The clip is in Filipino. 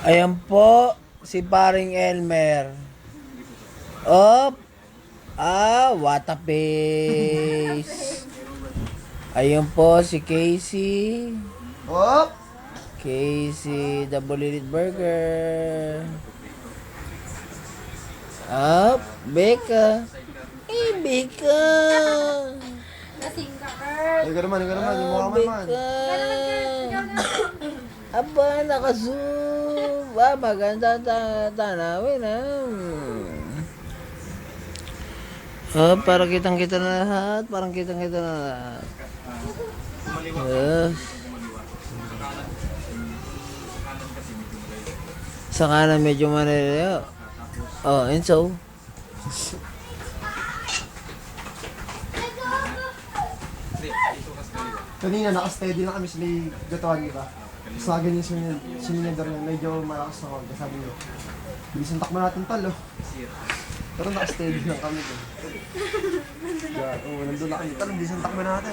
Ayan po, si paring Elmer. Op! What a face. Ayun po, si Casey. Op! Casey, the Bulilit Burger. Up, Becca. Becca. Lasing ka, Kurt. Ikaw naman, yung mukha man man. Becca. Aba, nakazoom. Maganda tanawin parang kitang-kita na lahat. Parang kitang-kita na lahat. Sa kanan medyo malalayo. And so? Kanina, naka-steady lang kami sa may gatawan, di ba? Tapos nga ganyan sinunodor niya, medyo malakas na konti. Sabi niyo, bilisan takbo natin talo. Pero naka-steady lang kami doon. Nandun na kami. Talo, bilisan takbo natin.